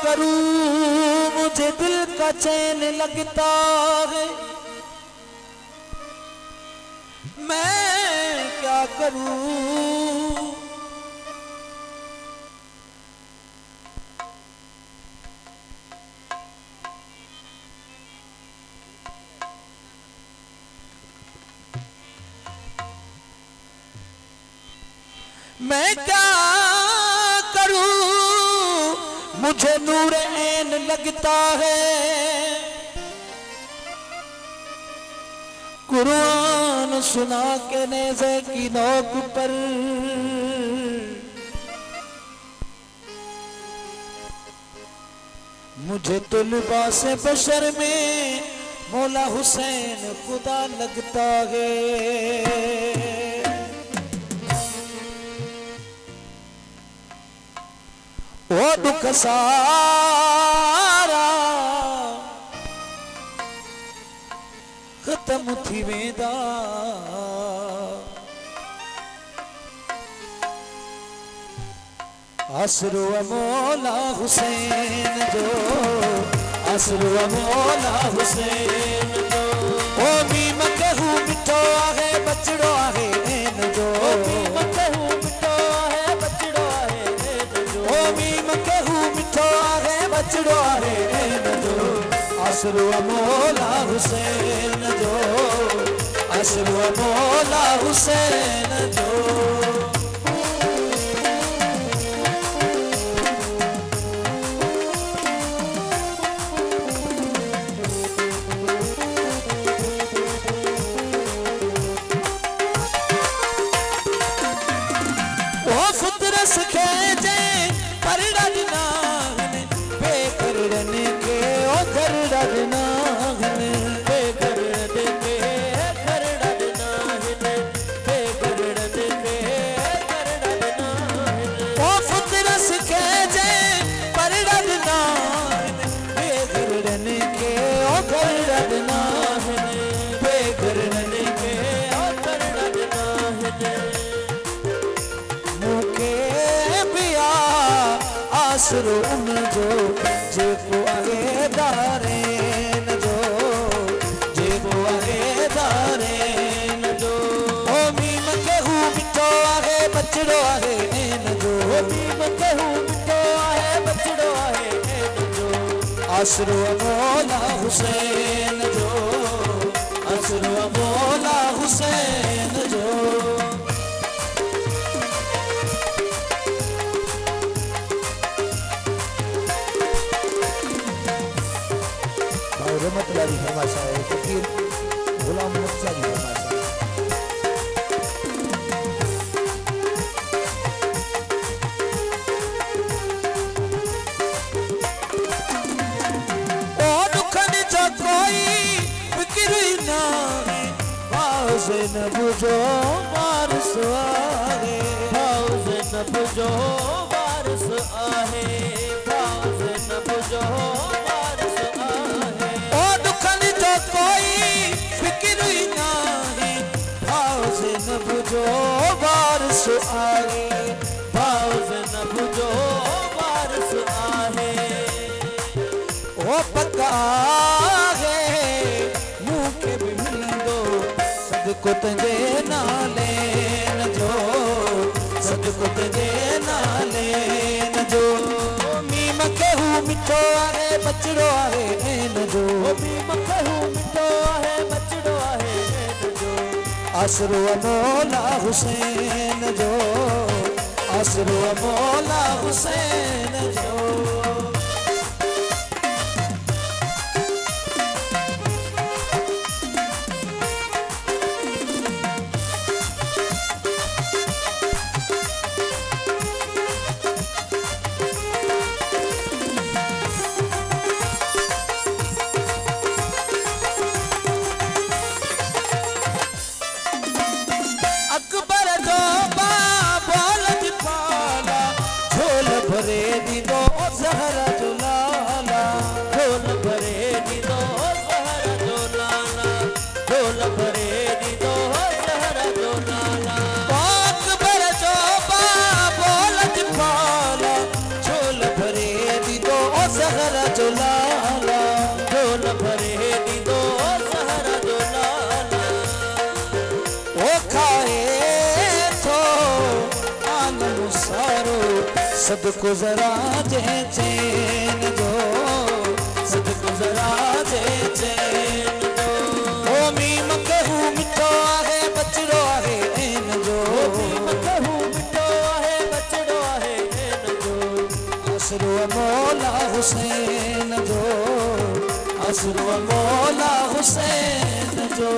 करूं मुझे दिल का चैन लगता है, मैं क्या करूं। मैं क्या करूं मुझे नूर ऐन लगता है, कुरान सुना के नेज़े की नोक पर मुझे तो लिबास बशर में मौला हुसैन खुदा लगता है। ओ दुख सारा खत्म थी वेंदा, आसरो मौला हुसैन जो, आसरो मौला हुसैन जो। ओ मीम कहू मिठो आहे बचड़ो आहे ऐन जो, मीम कहू मिठो आहे बचड़ो आहे ऐन जो। ओ मीम कहू मिठो आहे बचड़ो आहे ऐन जो, आसरो मौला हुसैन जो, आसरो मौला हुसैन जो। आसरो उन जो जेको आहे दारेन जो, जेको आहे दारेन जो। ओ मीम कहू मिठो आहे बचड़ो आहे ऐन जो, मीम कहू मिठो आहे बचड़ो आहे ऐन जो। आसरो मौला हुसैन जो, आसरो मौला हुसैन जो। रहमतुल्लाह फरमाशा है फकीर गुलाम मुर्तजा की फरमाशा है। ओ दुखन जो कोई फिक्र ना बाज़े न बुझो वारिस आहे, बाज़े न बुझो वारिस आहे, बाज़े न बुझो वारिस आहे, बाज़ न बुझो वारिस आहे। ओ पक्का आहे मूंखे भी मिलंदो सदको तुंहिंजे नाले जो, सदको तुंहिंजे नाले जो। मीम कहू मिठो आहे बचड़ो आहे ऐन जो, मीम कहू मिठो आहे बचड़ो आहे ऐन जो। आसरो मौला हुसैन जो, आसरो मौला हुसैन जो। भरे दी दो सदको जरा जे चैन जो सदको जरा जे चैन जो ओ मीम कहू मिठो आहे बचड़ो आहे ऐन जो मीम कहू मिठो आहे बचड़ो आहे ऐन जो असरो मौला हुसैन जो असरो मौला हुसैन जो